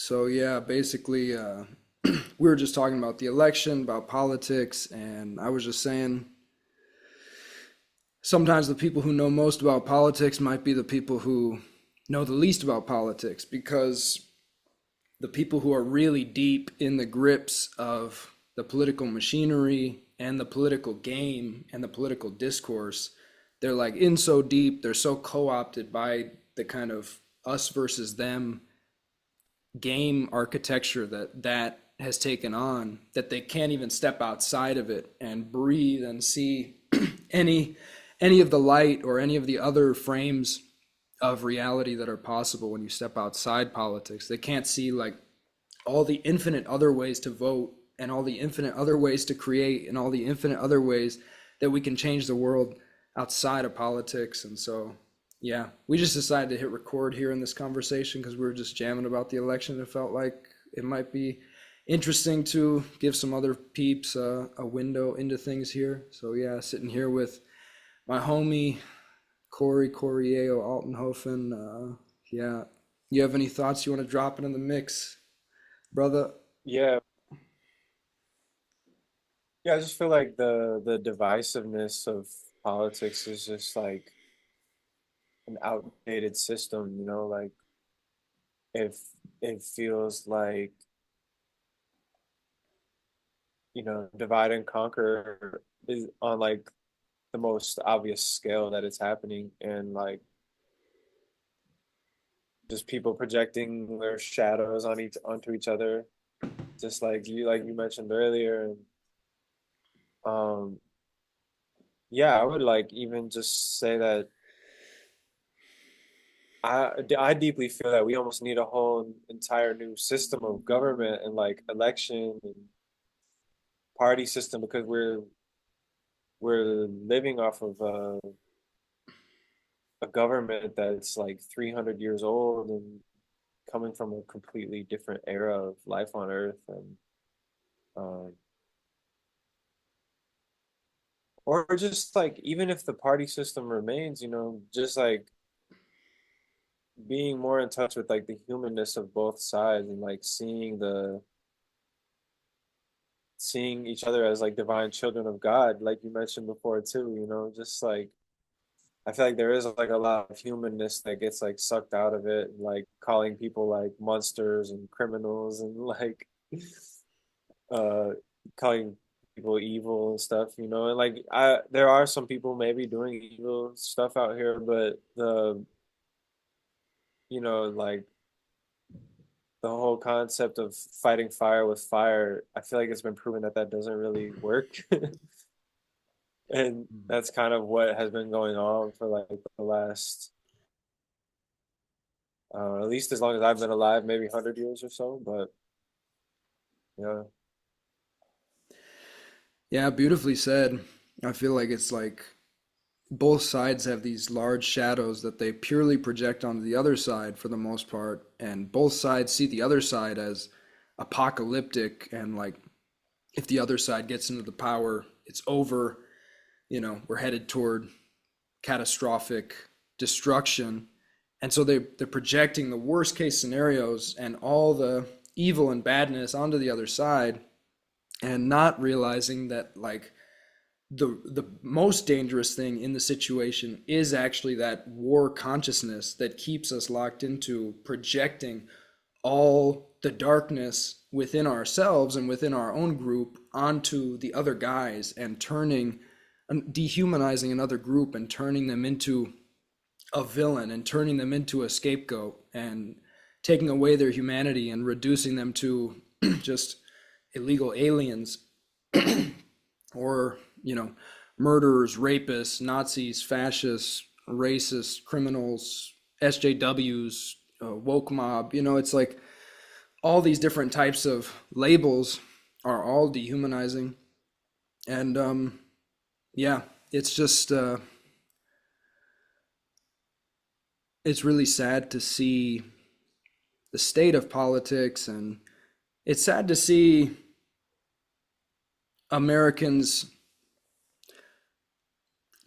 So yeah, basically, we were just talking about the election, about politics, and I was just saying sometimes the people who know most about politics might be the people who know the least about politics because the people who are really deep in the grips of the political machinery and the political game and the political discourse, they're like in so deep, they're so co-opted by the kind of us versus them game architecture that has taken on that they can't even step outside of it and breathe and see any any of the light or any of the other frames of reality that are possible when you step outside politics. They can't see like all the infinite other ways to vote and all the infinite other ways to create and all the infinite other ways that we can change the world outside of politics. And so yeah, we just decided to hit record here in this conversation because we were just jamming about the election. It felt like it might be interesting to give some other peeps a window into things here. So yeah, sitting here with my homie CoryaYo Altenhofen. Yeah, you have any thoughts you want to drop it in the mix, brother? Yeah, yeah, I just feel like the divisiveness of politics is just like an outdated system, like if it feels like, divide and conquer is on like the most obvious scale that it's happening and like just people projecting their shadows onto each other, just like you mentioned earlier. And um yeah, I would like even just say that I deeply feel that we almost need a whole entire new system of government and like election and party system because we're living off of a government that's like 300 years old and coming from a completely different era of life on Earth. And um, or just like even if the party system remains, just like being more in touch with like the humanness of both sides and like seeing each other as like divine children of God, like you mentioned before too, just like I feel like there is like a lot of humanness that gets like sucked out of it, and, like calling people like monsters and criminals and like uh calling people evil and stuff, and like I there are some people maybe doing evil stuff out here, but like the whole concept of fighting fire with fire, I feel like it's been proven that that doesn't really work. And that's kind of what has been going on for like the last, at least as long as I've been alive, maybe 100 years or so. But yeah, Yeah, beautifully said. I feel like it's like both sides have these large shadows that they purely project onto the other side for the most part, and both sides see the other side as apocalyptic and like if the other side gets into the power, it's over. We're headed toward catastrophic destruction. And so they're projecting the worst case scenarios and all the evil and badness onto the other side and not realizing that like the most dangerous thing in the situation is actually that war consciousness that keeps us locked into projecting all the darkness within ourselves and within our own group onto the other guys and turning dehumanizing another group and turning them into a villain and turning them into a scapegoat and taking away their humanity and reducing them to just illegal aliens or murderers, rapists, Nazis, fascists, racists, criminals, SJWs, woke mob. It's like all these different types of labels are all dehumanizing. And yeah, it's just it's really sad to see the state of politics, and it's sad to see Americans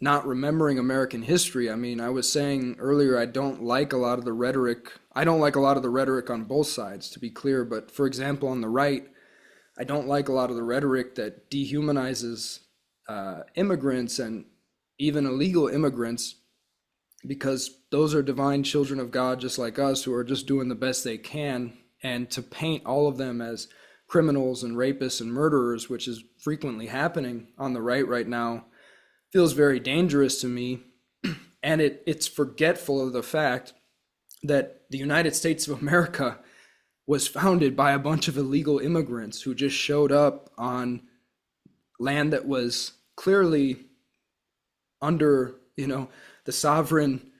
not remembering American history. I mean, I was saying earlier, I don't like a lot of the rhetoric. I don't like a lot of the rhetoric on both sides, to be clear. But for example, on the right, I don't like a lot of the rhetoric that dehumanizes immigrants and even illegal immigrants, because those are divine children of God just like us who are just doing the best they can. And to paint all of them as criminals and rapists and murderers, which is frequently happening on the right now, feels very dangerous to me. And it's forgetful of the fact that the United States of America was founded by a bunch of illegal immigrants who just showed up on land that was clearly under, the sovereign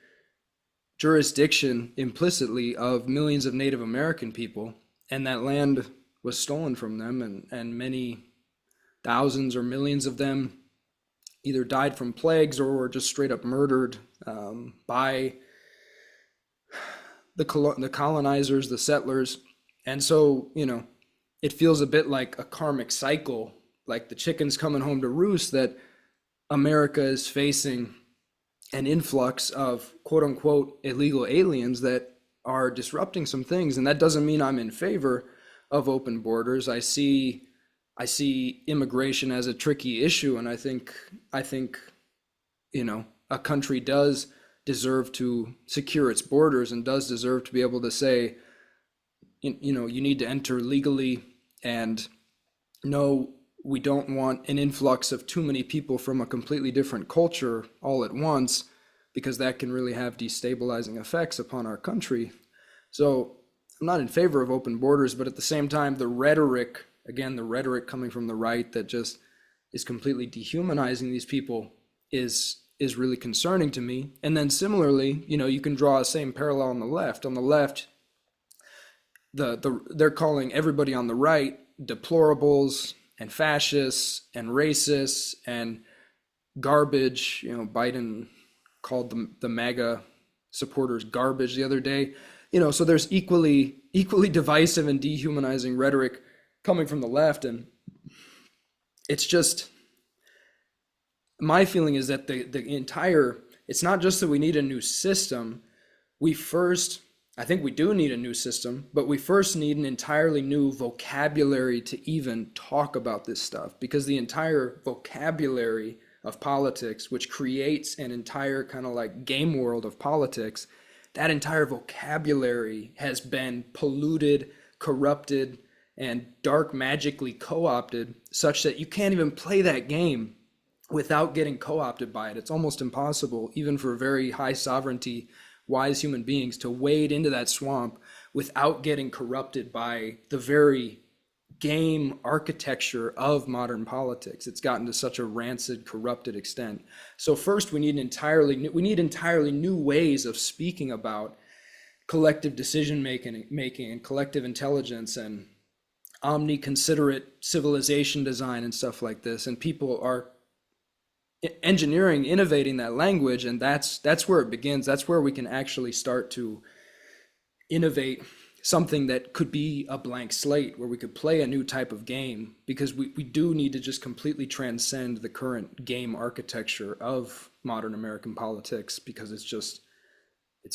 jurisdiction implicitly of millions of Native American people. And that land was stolen from them, and many thousands or millions of them either died from plagues or were just straight up murdered by the colonizers, the settlers. And so, it feels a bit like a karmic cycle, like the chickens coming home to roost, that America is facing an influx of quote unquote illegal aliens that are disrupting some things. And that doesn't mean I'm in favor of open borders. I see immigration as a tricky issue, and I think a country does deserve to secure its borders and does deserve to be able to say, you need to enter legally, and no, we don't want an influx of too many people from a completely different culture all at once, because that can really have destabilizing effects upon our country. So I'm not in favor of open borders, but at the same time, the rhetoric, again, the rhetoric coming from the right that just is completely dehumanizing these people is really concerning to me. And then similarly, you can draw the same parallel on the left. On the left, they're calling everybody on the right deplorables and fascists and racists and garbage. Biden called the MAGA supporters garbage the other day. So there's equally divisive and dehumanizing rhetoric coming from the left, and it's just, my feeling is that the entire, it's not just that we need a new system. I think we do need a new system, but we first need an entirely new vocabulary to even talk about this stuff, because the entire vocabulary of politics, which creates an entire kind of like game world of politics, that entire vocabulary has been polluted, corrupted, and dark magically co-opted, such that you can't even play that game without getting co-opted by it. It's almost impossible, even for very high sovereignty, wise human beings, to wade into that swamp without getting corrupted by the very game architecture of modern politics. It's gotten to such a rancid, corrupted extent. So first, we need entirely new ways of speaking about collective decision making and collective intelligence and omni-considerate civilization design and stuff like this. And people are innovating that language, and that's where it begins. That's where we can actually start to innovate something that could be a blank slate, where we could play a new type of game, because we do need to just completely transcend the current game architecture of modern American politics, because it's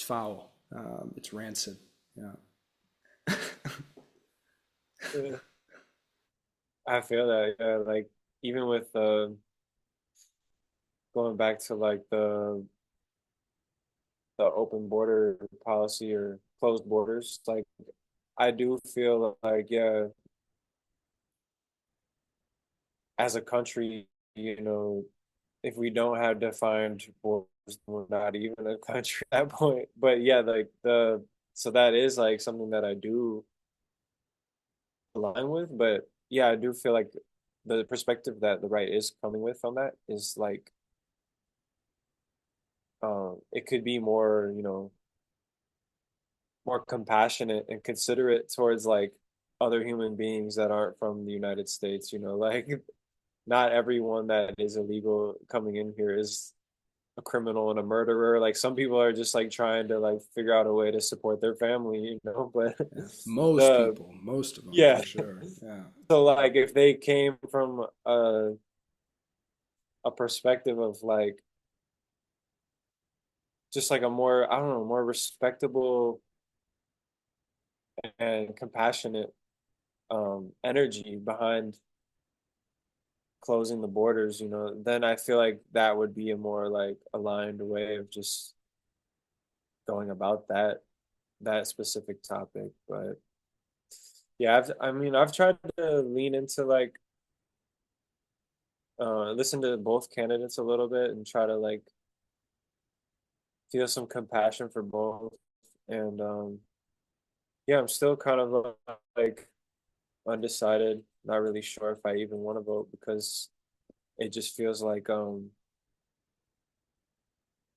foul. It's rancid. Yeah. Yeah. I feel that, yeah, like even with going back to like the open border policy or closed borders, like I do feel like, yeah, as a country, if we don't have defined borders, we're not even a country at that point. But yeah, like so that is like something that I do align with. But yeah, I do feel like the perspective that the right is coming with on that is like, it could be more, more compassionate and considerate towards like other human beings that aren't from the United States, like not everyone that is illegal coming in here is a criminal and a murderer. Like some people are just like trying to like figure out a way to support their family, but Yeah. Most the people, most of them, yeah. for sure. Yeah. So like if they came from a perspective of like just like a more, I don't know, more respectable and compassionate energy behind closing the borders, then I feel like that would be a more like aligned way of just going about that specific topic. But yeah, I mean, I've tried to lean into like listen to both candidates a little bit and try to like feel some compassion for both. And yeah, I'm still kind of like undecided, not really sure if I even want to vote because it just feels like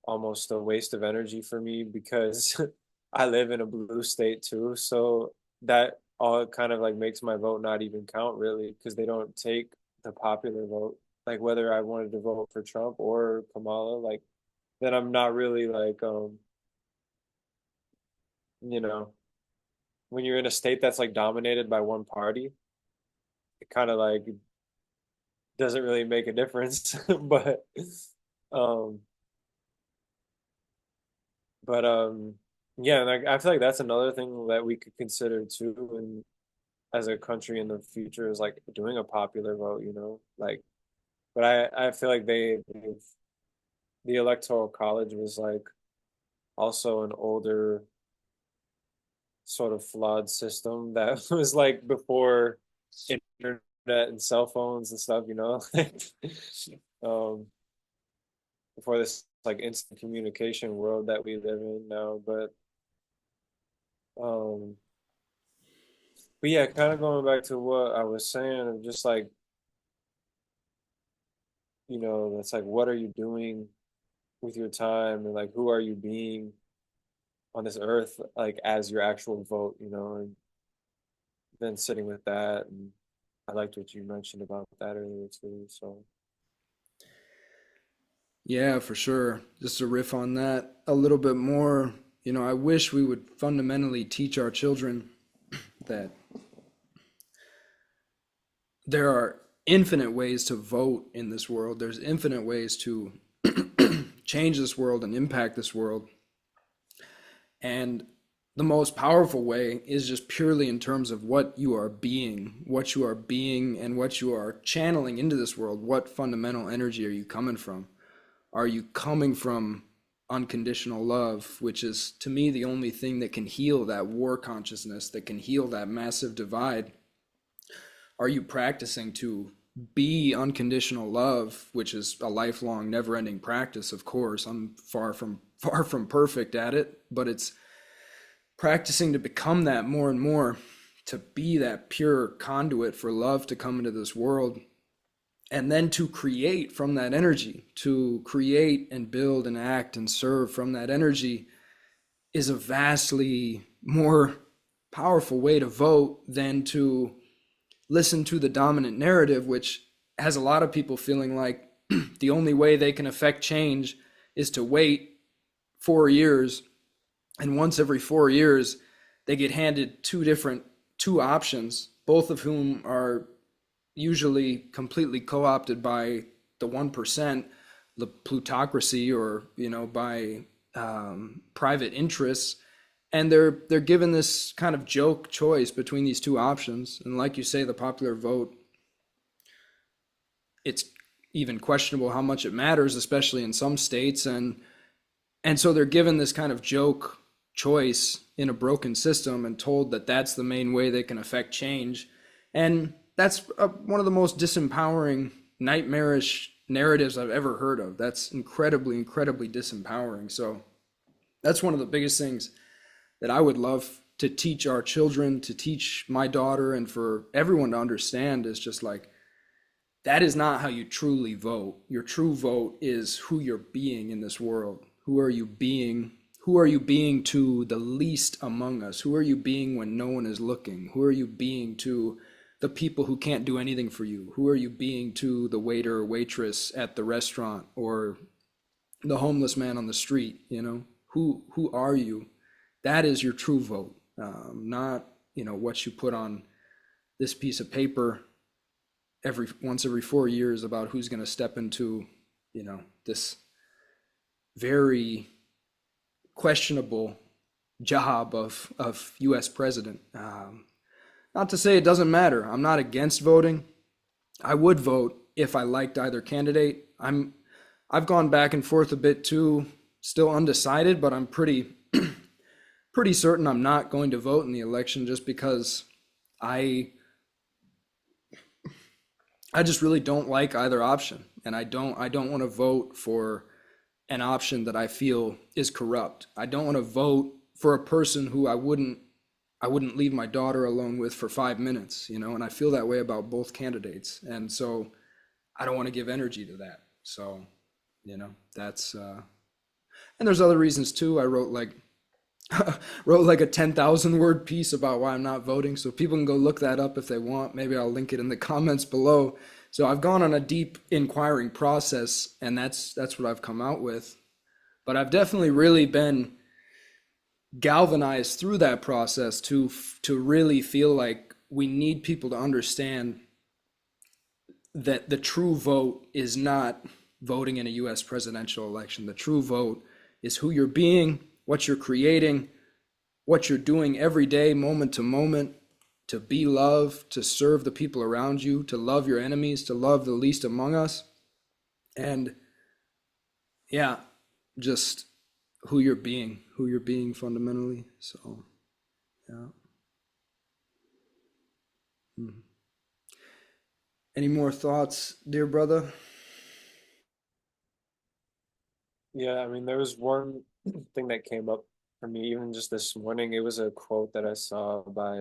almost a waste of energy for me because I live in a blue state too. So that all kind of like makes my vote not even count really because they don't take the popular vote. Like whether I wanted to vote for Trump or Kamala, like then I'm not really like you know, when you're in a state that's like dominated by one party, it kind of like doesn't really make a difference. But um but yeah, like I feel like that's another thing that we could consider too and as a country in the future is like doing a popular vote, like but I feel like the electoral college was like also an older sort of flawed system that was like before internet and cell phones and stuff, um before this like instant communication world that we live in now. Um but yeah, kind of going back to what I was saying of just like, that's like what are you doing with your time and like who are you being on this earth like as your actual vote, and then sitting with that. And I liked what you mentioned about that earlier too. So Yeah, for sure. Just to riff on that a little bit more, I wish we would fundamentally teach our children that there are infinite ways to vote in this world. There's infinite ways to change this world and impact this world. And the most powerful way is just purely in terms of what you are being and what you are channeling into this world. What fundamental energy are you coming from? Are you coming from unconditional love, which is to me the only thing that can heal that war consciousness, that can heal that massive divide? Are you practicing to be unconditional love, which is a lifelong never-ending practice? Of course, I'm far from perfect at it, but it's practicing to become that more and more, to be that pure conduit for love to come into this world, and then to create from that energy, to create and build and act and serve from that energy is a vastly more powerful way to vote than to listen to the dominant narrative, which has a lot of people feeling like the only way they can affect change is to wait 4 years. And once every 4 years, they get handed two options, both of whom are usually completely co-opted by the 1%, the plutocracy, or by private interests. And they're given this kind of joke choice between these two options. And like you say, the popular vote, it's even questionable how much it matters, especially in some states. And so they're given this kind of joke choice in a broken system and told that that's the main way they can affect change. And that's one of the most disempowering, nightmarish narratives I've ever heard of. That's incredibly, incredibly disempowering. So that's one of the biggest things that I would love to teach our children, to teach my daughter, and for everyone to understand is just like, that is not how you truly vote. Your true vote is who you're being in this world. Who are you being? Who are you being to the least among us? Who are you being when no one is looking? Who are you being to the people who can't do anything for you? Who are you being to the waiter or waitress at the restaurant or the homeless man on the street? Who are you? That is your true vote, not what you put on this piece of paper every 4 years about who's going to step into this very questionable job of U.S. president. Not to say it doesn't matter. I'm not against voting. I would vote if I liked either candidate. I've gone back and forth a bit too, still undecided, but I'm pretty certain I'm not going to vote in the election just because I I just really don't like either option, and I don't want to vote for an option that I feel is corrupt. I don't want to vote for a person who I wouldn't leave my daughter alone with for 5 minutes, and I feel that way about both candidates. And so I don't want to give energy to that. So, that's and there's other reasons too. I wrote like a 10,000 word piece about why I'm not voting, so people can go look that up if they want. Maybe I'll link it in the comments below. So I've gone on a deep inquiring process, and that's what I've come out with. But I've definitely really been galvanized through that process to really feel like we need people to understand that the true vote is not voting in a US presidential election. The true vote is who you're being, what you're creating, what you're doing every day, moment to moment, to be love, to serve the people around you, to love your enemies, to love the least among us. And yeah, just who you're being fundamentally. So, yeah. Mhm. Any more thoughts, dear brother? Yeah, I mean, there was one thing that came up for me even just this morning. It was a quote that I saw by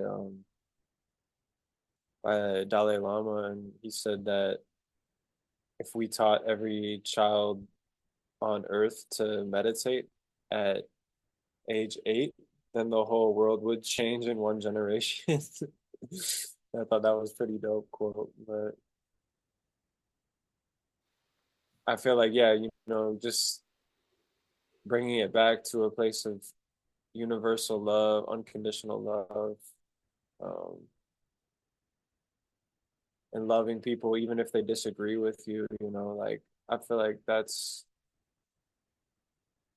Dalai Lama, and he said that if we taught every child on Earth to meditate at age 8, then the whole world would change in one generation. I thought that was pretty dope quote, but I feel like, yeah, just bringing it back to a place of universal love, unconditional love, um, and loving people even if they disagree with you, like I feel like that's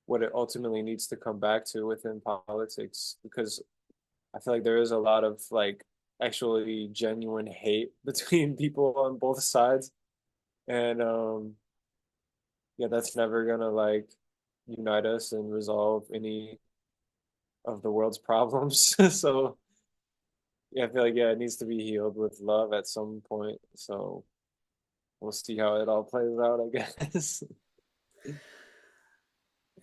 what it ultimately needs to come back to within politics, because I feel like there is a lot of like actually genuine hate between people on both sides. And yeah, that's never gonna like unite us and resolve any of the world's problems. So yeah, I feel like, yeah, it needs to be healed with love at some point. So we'll see how it all plays out, I guess.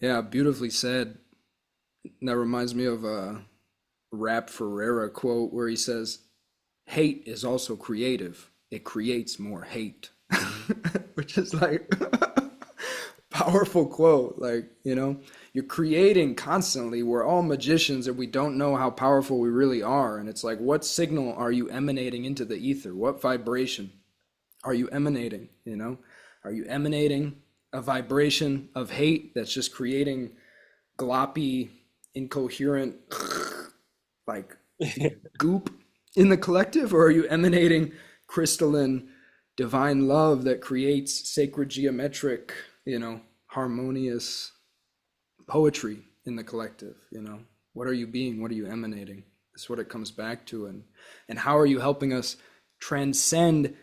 Yeah, beautifully said. That reminds me of a Rap Ferreira quote where he says, "Hate is also creative. It creates more hate," which is like powerful quote. Like, you're creating constantly. We're all magicians and we don't know how powerful we really are. And it's like, what signal are you emanating into the ether? What vibration are you emanating? Are you emanating a vibration of hate that's just creating gloppy, incoherent, like goop in the collective? Or are you emanating crystalline, divine love that creates sacred, geometric, harmonious poetry in the collective? What are you being? What are you emanating? That's what it comes back to. And how are you helping us transcend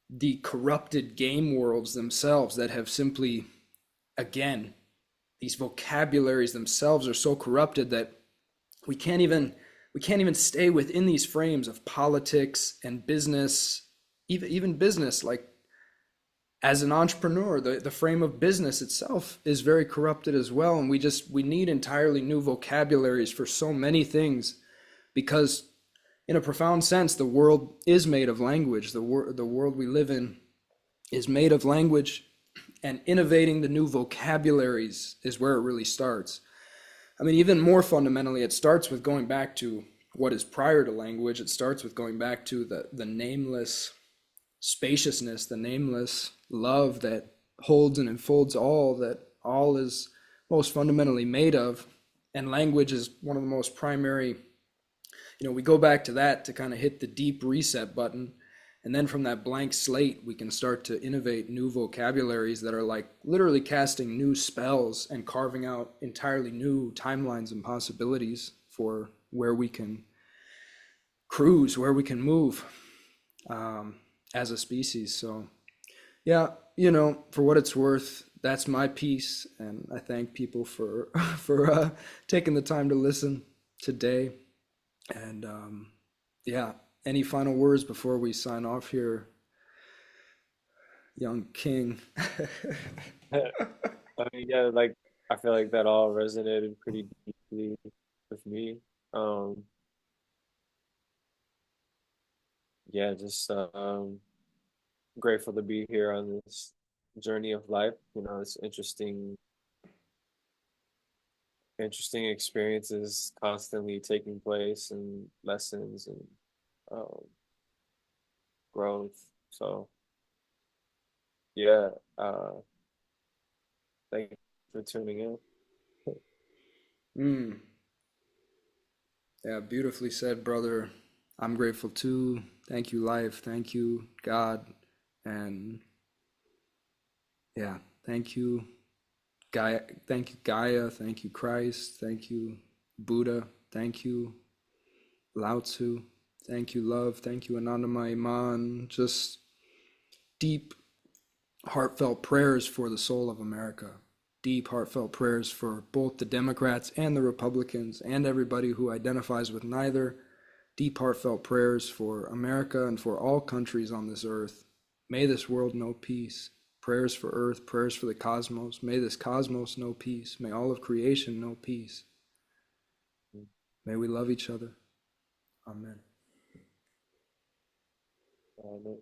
the corrupted game worlds themselves that have simply, again, these vocabularies themselves are so corrupted that we can't even stay within these frames of politics and business, even business. Like, as an entrepreneur, the frame of business itself is very corrupted as well. And we need entirely new vocabularies for so many things, because in a profound sense, the world is made of language. The world we live in is made of language, and innovating the new vocabularies is where it really starts. I mean, even more fundamentally, it starts with going back to what is prior to language. It starts with going back to the nameless spaciousness, the nameless love that holds and enfolds all, that all is most fundamentally made of. And language is one of the most primary. We go back to that to kind of hit the deep reset button. And then from that blank slate, we can start to innovate new vocabularies that are like literally casting new spells and carving out entirely new timelines and possibilities for where we can cruise, where we can move um, as a species. So, yeah, for what it's worth, that's my piece, and I thank people for for taking the time to listen today. And yeah, any final words before we sign off here, young king? I mean, yeah, like I feel like that all resonated pretty deeply with me. Um, yeah, just grateful to be here on this journey of life. You know, it's interesting experiences constantly taking place and lessons and um, growth. So yeah, uh, thank you for tuning in. Mm, yeah, beautifully said, brother. I'm grateful too. Thank you, life. Thank you, God. And yeah, thank you, Gaia. Thank you, Gaia. Thank you, Christ. Thank you, Buddha. Thank you, Lao Tzu. Thank you, love. Thank you, Anandama Iman. Just deep, heartfelt prayers for the soul of America. Deep, heartfelt prayers for both the Democrats and the Republicans and everybody who identifies with neither. Deep, heartfelt prayers for America and for all countries on this earth. May this world know peace. Prayers for earth, prayers for the cosmos. May this cosmos know peace. May all of creation know peace. May we love each other. Amen. Um,